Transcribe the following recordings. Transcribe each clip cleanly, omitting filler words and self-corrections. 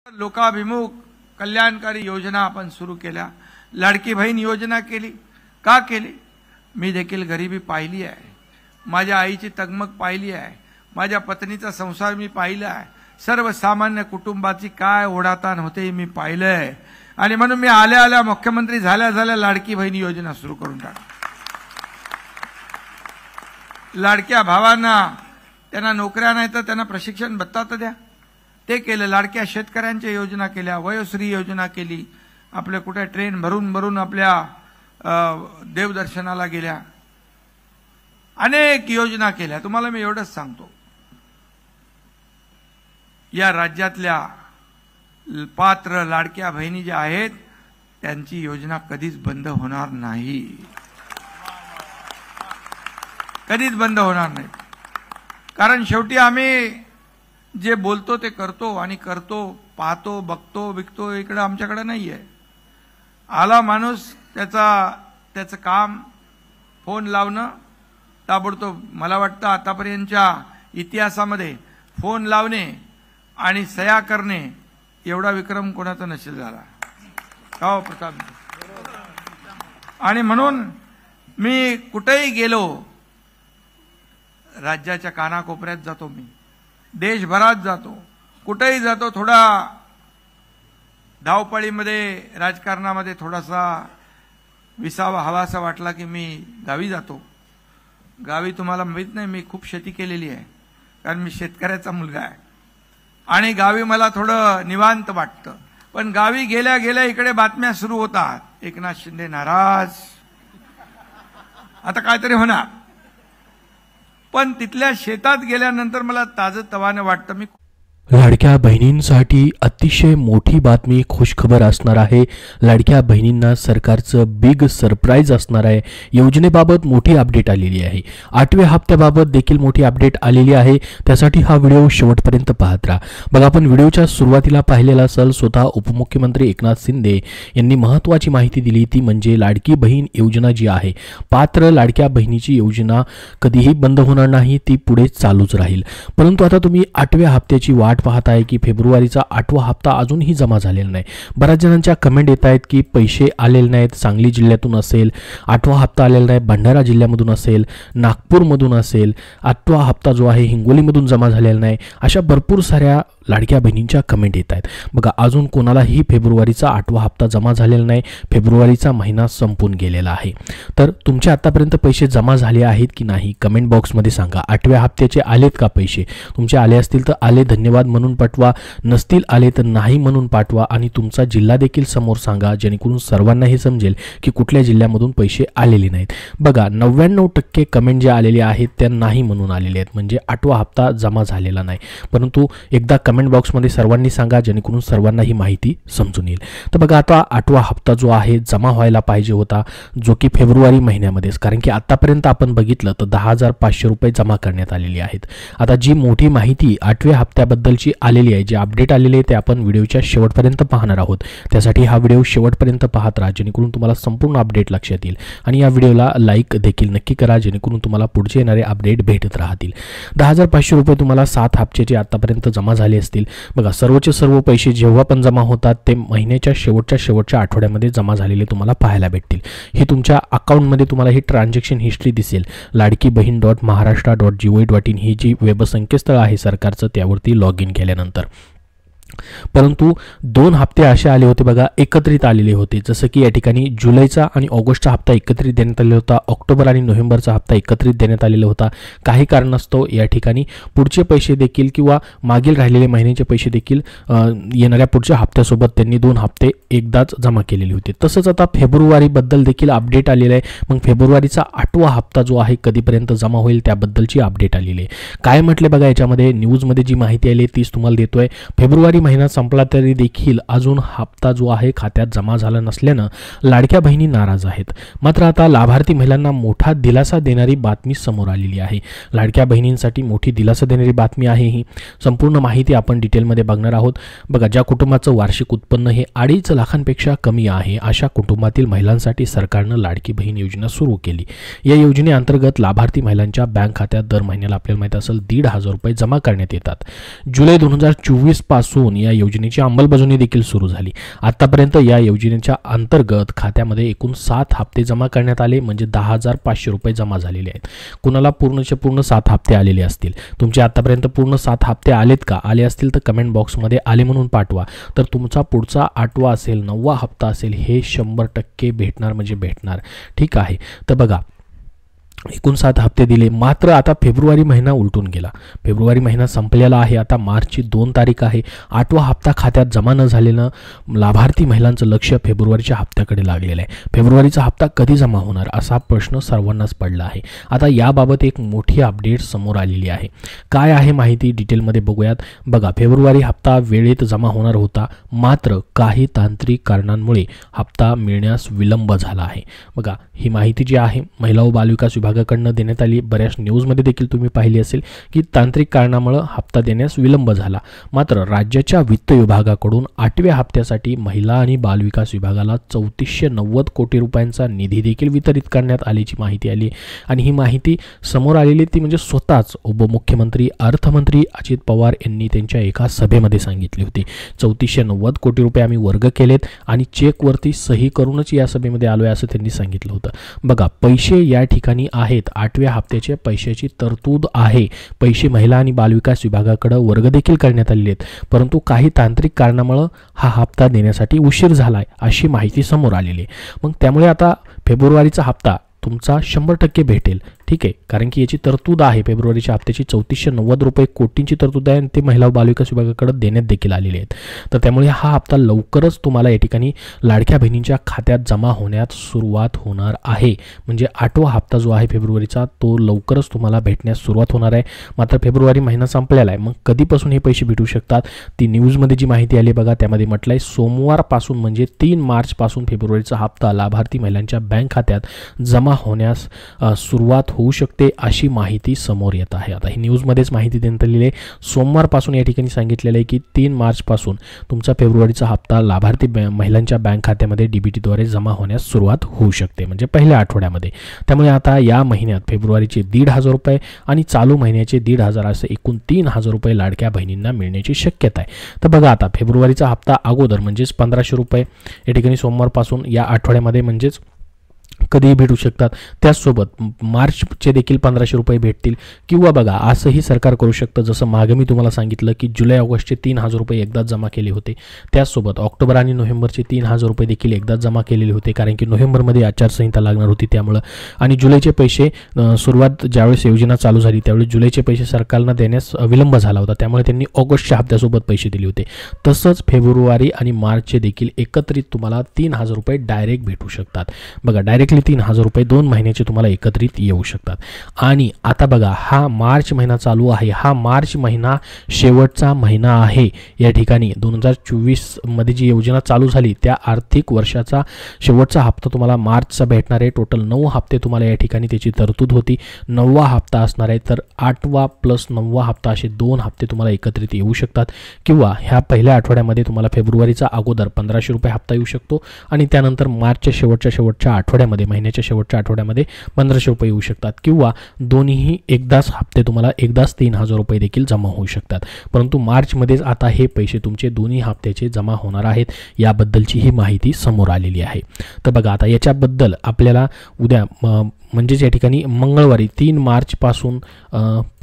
लोकाभिमुख कल्याणकारी योजना आपण सुरू केल्या। लाडकी बहीण योजना केली। का केली? मी देखील गरिबी पाहिली आहे, माझ्या आईची तगमग पाहिली आहे, माझ्या पत्नीचा संसार मी पाहिला आहे, सर्वसामान्य कुटुंबाची काय ओढाताण होते मी पाहिलंय। आणि म्हणून मी आल्या आल्या मुख्यमंत्री झाल्या झाल्या लाडकी बहीण योजना सुरू करून टाकली। लाडक्या भावांना त्यांना नोकऱ्या नाही तर त्यांना प्रशिक्षण भत्ता तर द्या, ते केलं। लाडक्या शेतकऱ्यांच्या योजना केल्या, वयोश्री योजना केली, आपल्या कुठे ट्रेन भरून भरून आपल्या देवदर्शनाला गेल्या, अनेक योजना केल्या। तुम्हाला मी एवढंच सांगतो, या राज्यातल्या पात्र लाडक्या बहिणी ज्या आहेत त्यांची योजना कधीच बंद होणार नाही, कधीच बंद होणार नाही। कारण शेवटी आम्ही जे बोलतो ते करतो आणि करतो, पाहतो, बघतो, विकतो, इकडे आमच्याकडे नाहीये। आला माणूस त्याचं काम फोन लावणं ताबडतोब। मला वाटतं आतापर्यंतच्या इतिहासामध्ये फोन लावणे आणि सह्या करणे एवढा विक्रम कोणाचा नसेल झाला का हो प्रताप? आणि म्हणून मी कुठेही गेलो, राज्याच्या कानाकोपऱ्यात जातो, मी देशभरात जातो, कुठेही जातो, थोडा धावपळीमध्ये राजकारणामध्ये थोडासा विसावा हवासा वाटला की मी गावी जातो। गावी तुम्हाला माहित नाही मी खूप शेती केलेली आहे, कारण मी शेतकऱ्याचा मुलगा आहे आणि गावी मला थोडं निवांत वाटतं। पण गावी गेल्या गेल्या इकडे बातम्या सुरू होतात, एकनाथ शिंदे नाराज, आता काहीतरी होणार। पण तिथल्या शेतात गेल्यानंतर मला ताजतवानं वाटतं। मी लाडक्या बहिणींसाठी अतिशय मोठी बातमी, खुशखबर असणार आहे। लाडक्या बहिणींना सरकारचं बिग सरप्राईज असणार आहे। योजनेबाबत मोठी अपडेट आलेली आहे, 8व्या हप्त्याबाबत देखील मोठी अपडेट आलेली आहे। त्यासाठी हा व्हिडिओ शेवटपर्यंत पाहत राहा। बघा, आपण व्हिडिओच्या सुरुवातीला पाहिलेला असेल, स्वतः उपमुख्यमंत्री एकनाथ शिंदे यांनी महत्त्वाची माहिती दिली, ती म्हणजे लाडकी बहीण योजना जी आहे, पात्र लाडक्या बहिणीची योजना कधीही बंद होणार नाही, ती पुढे चालूच राहील। परंतु आता तुम्ही 8व्या हप्त्याची वाट पाहत आहे की फेब्रुवारीचा 8वा हप्ता अजूनही जमा झालेला नाही। बऱ्याच जणांच्या कमेंट येत आहेत की पैसे आलेले नाहीत, सांगली जिल्ह्यातून असेल 8वा हप्ता आलेला नाही, भंडारा जिल्ह्यामधून असेल, नागपूरमधून असेल, 8वा हप्ता जो आहे हिंगोलीमधून जमा झालेला नाही, अशा भरपूर साऱ्या लाडक्या बहिणींच्या कमेंट येत आहेत। बघा, अजून कोणालाही फेब्रुवारीचा 8वा हप्ता जमा झालेला नाही, फेब्रुवारीचा महिना संपून गेलेला आहे। तर तुमचे आतापर्यंत पैसे जमा झाले आहेत की नाही कमेंट बॉक्समध्ये सांगा। 8व्या हप्त्याचे आलेत का पैसे? तुमचे आले असतील तर आले धन्यवाद म्हणून पाठवा, नसतील आले तर नाही म्हणून पाठवा आणि तुमचा जिल्हा देखील समोर सांगा, जेणेकरून सर्वांना हे समजेल की कुठल्या जिल्ह्यामधून पैसे आलेले नाहीत। बघा, 99% कमेंट जे आलेले आहेत त्या नाही म्हणून आलेले आहेत, म्हणजे 8वा हप्ता जमा झालेला नाही। परंतु एकदा कमेंट बॉक्समध्ये सर्वांनी सांगा, जेणेकरून सर्वांना ही माहिती समजून येईल। तर बघा, आता 8वा हप्ता जो आहे जमा व्हायला पाहिजे होता, जो की फेब्रुवारी महिन्यामध्येच, कारण की आतापर्यंत आपण बघितलं तर 10,500 रुपये जमा करण्यात आलेले आहेत। आता जी मोठी माहिती 8व्या हप्त्याबद्दलची आलेली आहे, जे अपडेट आलेले आहे, ते आपण व्हिडिओच्या शेवटपर्यंत पाहणार आहोत। त्यासाठी हा व्हिडिओ शेवटपर्यंत पाहत राहा, जेणेकरून तुम्हाला संपूर्ण अपडेट लक्षात येईल आणि या व्हिडिओला लाईक देखील नक्की करा, जेणेकरून तुम्हाला पुढचे येणारे अपडेट भेटत राहतील। 10,500 रुपये तुम्हाला 7 हप्त्याचे आतापर्यंत जमा झाले असतील। बघा, सर्वचे सर्व पैसे जेव्हा पण जमा होतात ते महिन्याच्या शेवटच्या आठवड्यामध्ये जमा झालेले तुम्हाला पाहायला भेटतील। हे तुमच्या अकाउंटमध्ये तुम्हाला ही ट्रान्झॅक्शन हिस्ट्री दिसेल। ladkibahin.maharashtra.gov.in ही जी वेब संकेतस्थळ आहे सरकारचं, त्यावरती लॉग इन केल्यानंतर। परंतु 2 हप्ते असे आले होते बघा, एकत्रित आलेले होते, जसं की या ठिकाणी जुलैचा आणि ऑगस्टचा हप्ता एकत्रित देण्यात आलेला होता, ऑक्टोबर आणि नोव्हेंबरचा हप्ता एकत्रित देण्यात आलेला होता। काही कारणास्तव या ठिकाणी पुढचे पैसे देखील किंवा मागील राहिलेले महिन्याचे पैसे देखील येणाऱ्या पुढच्या हप्त्यासोबत त्यांनी 2 हप्ते एकदाच जमा केलेले होते। तसंच आता फेब्रुवारीबद्दल देखील अपडेट आलेलं आहे। मग फेब्रुवारीचा 8वा हप्ता जो आहे कधीपर्यंत जमा होईल त्याबद्दलची अपडेट आलेली आहे। काय म्हटले बघा, याच्यामध्ये न्यूजमध्ये जी माहिती आली तीच तुम्हाला देतोय। फेब्रुवारी महिना संपला तरी देखील अजून हप्ता जो आहे खात्यात जमा झाला नसल्यानं लाडक्या बहिणी नाराज आहेत। मात्र आता लाभार्थी महिलांना मोठा दिलासा देणारी बातमी समोर आलेली आहे। लाडक्या बहिणींसाठी मोठी दिलासा देणारी बातमी आहे ही। संपूर्ण माहिती आपण डिटेलमध्ये बघणार आहोत। बघा, ज्या कुटुंबाचं वार्षिक उत्पन्न हे 2.5 लाखांपेक्षा कमी आहे, अशा कुटुंबातील महिलांसाठी सरकारनं लाडकी बहीण योजना सुरू केली। या योजनेअंतर्गत लाभार्थी महिलांच्या बँक खात्यात दर महिन्याला आपल्याला माहिती असेल 1,500 रुपये जमा करण्यात येतात। जुलै 2024 पासून या योजनेची अंमलबजावणी देखील सुरू झाली. आतापर्यंत या योजनेच्या अंतर्गत खात्यामध्ये एकूण 7 हप्ते जमा करण्यात आले, म्हणजे 10,500 रुपये जमा झालेले आहेत. कुणाला पूर्णचे पूर्ण 7 हप्ते आलेले असतील, तुमचे आतापर्यंत पूर्ण 7 हप्ते आलेत का? आले असतील तर कमेंट बॉक्समध्ये आले म्हणून पाठवा. तर तुमचा पुढचा 8वा असेल, 9वा हप्ता असेल, हे 100% भेटणार म्हणजे भेटणार. ठीक आहे. तर बघा, एकूण 7 हप्ते दिले, मात्र आता फेब्रुवारी महिना उलटून गेला. फेब्रुवारी महिना संपलेला आहे. आता मार्चची 2 तारीख आहे. 8वा हप्ता खात्यात जमा न झालेलं लाभार्थी महिलांचं लक्ष फेब्रुवारीच्या हप्त्याकडे लागलेलं आहे. फेब्रुवारीचा हप्ता कधी जमा होणार असा प्रश्न सर्वांनाच पडला आहे. आता याबाबत एक मोठी अपडेट समोर आलेली आहे. काय आहे माहिती डिटेलमध्ये बघूयात. बघा, फेब्रुवारी हप्ता वेळेत जमा होणार होता, मात्र काही तांत्रिक कारणांमुळे हप्ता मिळण्यास विलंब झाला आहे. बघा, ही माहिती जी आहे महिला व बालविकास विभागाकडून देण्यात आली. बऱ्याच न्यूजमध्ये देखील तुम्ही पाहिली असेल की तांत्रिक कारणामुळे हप्ता देण्यास विलंब झाला. मात्र राज्याच्या वित्त विभागाकडून 8व्या हप्त्यासाठी महिला आणि बालविकास विभागाला 3490 कोटी रुपयांचा निधी देखील वितरित करण्यात आल्याची माहिती आली. आणि ही माहिती समोर आलेली ती म्हणजे स्वतःच उपमुख्यमंत्री अर्थमंत्री अजित पवार यांनी त्यांच्या एका सभेमध्ये सांगितली होती. 3490 कोटी रुपये आम्ही वर्ग केलेत आणि चेकवरती सही करूनच या सभेमध्ये आलोय असं त्यांनी सांगितलं होतं. बघा, पैसे या ठिकाणी आहेत. 8व्या हप्त्याच्या पैशाची तरतूद आहे. पैसे महिला आणि बालविकास विभागाकडे वर्ग देखील करण्यात आलेले आहेत, परंतु काही तांत्रिक कारणामुळे हा हप्ता देण्यासाठी उशीर झालाय अशी माहिती समोर आलेली आहे. मग त्यामुळे आता फेब्रुवारीचा हप्ता तुमचा 100% भेटेल. ठीक आहे, कारण की याची तरतूद आहे. फेब्रुवारीच्या हप्त्याची 3490 रुपये कोटींची तरतूद आहे आणि ते महिला व बालविकास विभागाकडे देण्यात देखील आलेले आहेत. तर त्यामुळे हा हप्ता लवकरच तुम्हाला या ठिकाणी लाडक्या बहिणींच्या खात्यात जमा होण्यास सुरुवात होणार आहे. म्हणजे 8वा हप्ता जो आहे फेब्रुवारीचा तो लवकरच तुम्हाला भेटण्यास सुरुवात होणार आहे. मात्र फेब्रुवारी महिना संपलेला आहे. मग कधीपासून हे पैसे भेटू शकतात? ती न्यूजमध्ये जी माहिती आली बघा, त्यामध्ये म्हटलं आहे सोमवारपासून म्हणजे 3 मार्चपासून फेब्रुवारीचा हप्ता लाभार्थी महिलांच्या बँक खात्यात जमा होण्यास सुरुवात होऊ शकते अशी माहिती समोर येत आहे. आता ही न्यूजमध्येच माहिती देण्यात आलेली आहे. सोमवारपासून या ठिकाणी सांगितलेलं आहे की 3 मार्चपासून तुमचा फेब्रुवारीचा हप्ता लाभार्थी महिलांच्या बँक खात्यामध्ये DBTद्वारे जमा होण्यास सुरुवात होऊ शकते, म्हणजे पहिल्या आठवड्यामध्ये. त्यामुळे आता या महिन्यात फेब्रुवारीचे 1,500 रुपये आणि चालू महिन्याचे 1,500 असे एकूण 3,000 रुपये लाडक्या बहिणींना मिळण्याची शक्यता आहे. तर बघा, आता फेब्रुवारीचा हप्ता अगोदर म्हणजेच 1,500 रुपये या ठिकाणी सोमवारपासून या आठवड्यामध्ये म्हणजेच कधीही भेटू शकतात. त्याचसोबत मार्चचे देखील 1,500 रुपये भेटतील. किंवा बघा, असंही सरकार करू शकतं, जसं मागे मी तुम्हाला सांगितलं की जुलै ऑगस्टचे 3,000 रुपये एकदाच जमा केले होते. त्याचसोबत ऑक्टोबर आणि नोव्हेंबरचे 3,000 रुपये देखील एकदाच जमा केलेले होते, कारण की नोव्हेंबरमध्ये आचारसंहिता लागणार होती त्यामुळं. आणि जुलैचे पैसे सुरुवात ज्यावेळेस योजना चालू झाली त्यावेळी जुलैचे पैसे सरकारला देण्यास विलंब झाला होता, त्यामुळे त्यांनी ऑगस्टच्या हप्त्यासोबत पैसे दिले होते. तसंच फेब्रुवारी आणि मार्चचे देखील एकत्रित तुम्हाला 3,000 रुपये डायरेक्ट भेटू शकतात. बघा, डायरेक्टली 3,000 रुपये 2 महिन्याचे तुम्हाला एकत्रित येऊ शकतात. आणि आता बघा, हा मार्च महिना चालू आहे. हा मार्च महिना शेवटचा महिना आहे. या ठिकाणी 2024 मध्ये जी योजना चालू झाली त्या आर्थिक वर्षाचा शेवटचा हप्ता तुम्हाला मार्चचा भेटणार आहे. टोटल 9 हप्ते तुम्हाला या ठिकाणी त्याची तरतूद होती. 9वा हप्ता असणार आहे. तर 8वा प्लस 9वा हप्ता असे 2 हप्ते तुम्हाला एकत्रित येऊ शकतात. किंवा ह्या पहिल्या आठवड्यामध्ये तुम्हाला फेब्रुवारीचा अगोदर 1,500 रुपये हप्ता येऊ शकतो आणि त्यानंतर मार्चच्या शेवटच्या आठवड्यामध्ये महिन्याच्या शेवटच्या आठवड्यामध्ये 1,500 रुपये येऊ शकतात. किंवा दोन्हीही एकदाच हप्ते तुम्हाला एकदाच 3,000 रुपये देखील जमा होऊ शकतात. परंतु मार्चमध्येच आता हे पैसे तुमचे दोन्ही हप्त्याचे जमा होणार आहेत, याबद्दलची ही माहिती समोर आलेली आहे. तर बघा, आता याच्याबद्दल आपल्याला उद्या म्हणजेच या ठिकाणी मंगळवारी 3 मार्चपासून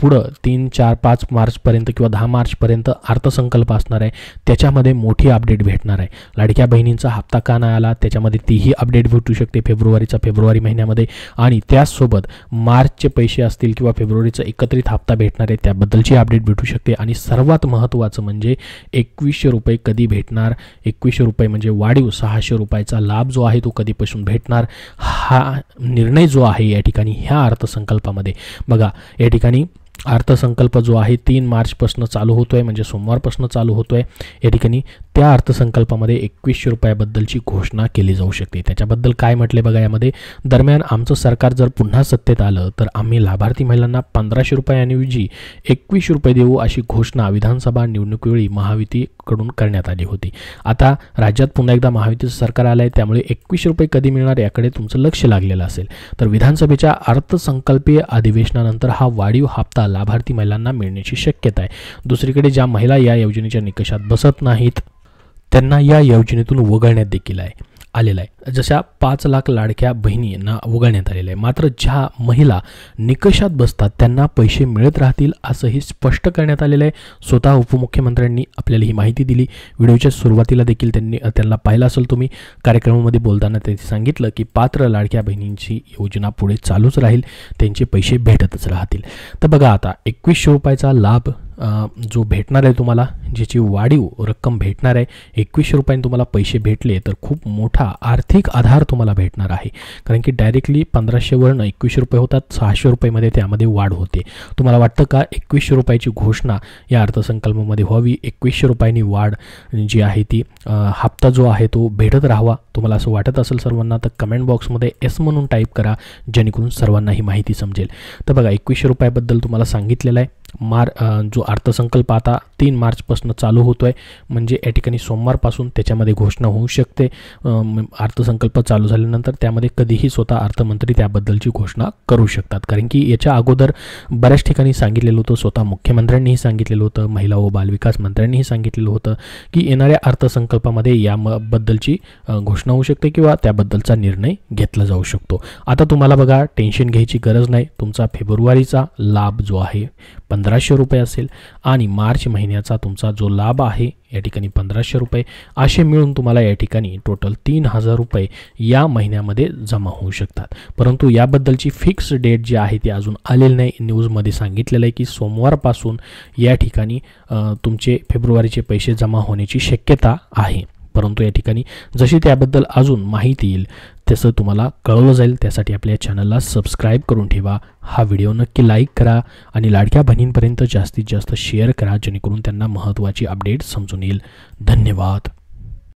पुढं 3, 4, 5 मार्चपर्यंत किंवा 10 मार्चपर्यंत अर्थसंकल्प असणार आहे. त्याच्यामध्ये मोठी अपडेट भेटणार आहे. लाडक्या बहिणींचा हप्ता का नाही आला त्याच्यामध्ये तीही अपडेट भेटू शकते फेब्रुवारी महिन्यामध्ये. आणि त्याचसोबत मार्चचे पैसे असतील किंवा फेब्रुवारीचा एकत्रित हप्ता भेटणार आहे त्याबद्दलची अपडेट भेटू शकते. आणि सर्वात महत्त्वाचं म्हणजे 2100 रुपये कधी भेटणार, 2100 रुपये म्हणजे वाढीव 600 रुपयाचा लाभ जो आहे तो कधीपासून भेटणार, हा निर्णय जो आहे या ठिकाणी ह्या अर्थसंकल्पामध्ये बघा, या ठिकाणी अर्थसंकल्प जो आहे 3 मार्चपासून चालू होतोय, म्हणजे सोमवारपासून चालू होतोय. या ठिकाणी त्या अर्थसंकल्पामध्ये 2100 रुपयाबद्दलची घोषणा केली जाऊ शकते. त्याच्याबद्दल काय म्हटले बघा यामध्ये, दरम्यान आमचं सरकार जर पुन्हा सत्तेत आलं तर आम्ही लाभार्थी महिलांना 1500 रुपयांऐवजी 2100 रुपये देऊ अशी घोषणा विधानसभा निवडणुकीवेळी महायुतीकडून करण्यात आली होती. आता राज्यात पुन्हा एकदा महायुतीचं सरकार आलं आहे, त्यामुळे 2100 रुपये कधी मिळणार याकडे तुमचं लक्ष लागलेलं असेल. तर विधानसभेच्या अर्थसंकल्पीय अधिवेशनानंतर हा वाढीव हप्ता लाभार्थी महिलांना मिळण्याची शक्यता आहे. दुसरीकडे ज्या महिला या योजनेच्या निकषात बसत नाहीत त्यांना या योजनेतून वगळण्यात देखील आलेला आहे. जशा 5 लाख लाडक्या बहिणींना वगळण्यात आलेलं आहे. मात्र ज्या महिला निकषात बसतात त्यांना पैसे मिळत राहतील असंही स्पष्ट करण्यात आलेलं आहे. स्वतः उपमुख्यमंत्र्यांनी आपल्याला ही माहिती दिली. व्हिडिओच्या सुरुवातीला देखील त्यांना पाहिलं असेल तुम्ही. कार्यक्रमामध्ये बोलताना त्यांनी सांगितलं की पात्र लाडक्या बहिणींची योजना पुढे चालूच राहील, त्यांचे पैसे भेटतच राहतील. तर बघा आता 2100 रुपयाचा लाभ जो भेटणार आहे तुम्हाला, ज्याची वाढीव रक्कम भेटणार आहे, 2100 रुपयांनी तुम्हाला पैसे भेटले तर खूप मोठा आर्थिक आधार तुम्हाला भेटणार आहे. कारण की डायरेक्टली 1500वरून 2100 रुपये होतात, 600 रुपयामध्ये त्यामध्ये वाढ होते. तुम्हाला वाटतं का 2100 रुपयाची घोषणा या अर्थसंकल्पामध्ये व्हावी, 2100 रुपयांनी वाढ जी आहे ती हप्ता जो आहे तो भेटत राहावा? तुम्हाला असं वाटत असेल सर्वांना तर कमेंट बॉक्समध्ये एस म्हणून टाईप करा, जेणेकरून सर्वांना ही माहिती समजेल. तर बघा 2100 रुपयाबद्दल तुम्हाला सांगितलेलं आहे. जो अर्थसंकल्प आता 3 मार्चपासून चालू होतो आहे, म्हणजे या ठिकाणी सोमवारपासून त्याच्यामध्ये घोषणा होऊ शकते. अर्थसंकल्प चालू झाल्यानंतर त्यामध्ये कधीही स्वतः अर्थमंत्री त्याबद्दलची घोषणा करू शकतात. कारण की याच्या अगोदर बऱ्याच ठिकाणी सांगितलेलं होतं, स्वतः मुख्यमंत्र्यांनीही सांगितलेलं होतं, महिला व बालविकास मंत्र्यांनीही सांगितलेलं होतं की येणाऱ्या अर्थसंकल्पामध्ये याबद्दलची घोषणा होऊ शकते किंवा त्याबद्दलचा निर्णय घेतला जाऊ शकतो. आता तुम्हाला बघा टेन्शन घ्यायची गरज नाही. तुमचा फेब्रुवारीचा लाभ जो आहे 1500 रुपये असेल आणि मार्च महिन्याचा तुमचा जो लाभ आहे या ठिकाणी 1500 रुपये, असे मिळून तुम्हाला या ठिकाणी टोटल 3000 रुपये या महिन्यामध्ये जमा होऊ शकतात. परंतु याबद्दलची फिक्स डेट जी आहे ती अजून आलेली नाही. न्यूजमध्ये सांगितलेलं आहे की सोमवारपासून या ठिकाणी तुमचे फेब्रुवारीचे पैसे जमा होण्याची शक्यता आहे. परंतु या ठिकाणी जशी त्याबद्दल अजून माहिती येईल तसं तुम्हाला कळवलं जाईल. त्यासाठी आपल्या चॅनलला सबस्क्राईब करून ठेवा. हा व्हिडिओ नक्की लाईक करा आणि लाडक्या बहिणींपर्यंत जास्तीत जास्त शेअर करा, जेणेकरून त्यांना महत्त्वाची अपडेट समजून येईल. धन्यवाद.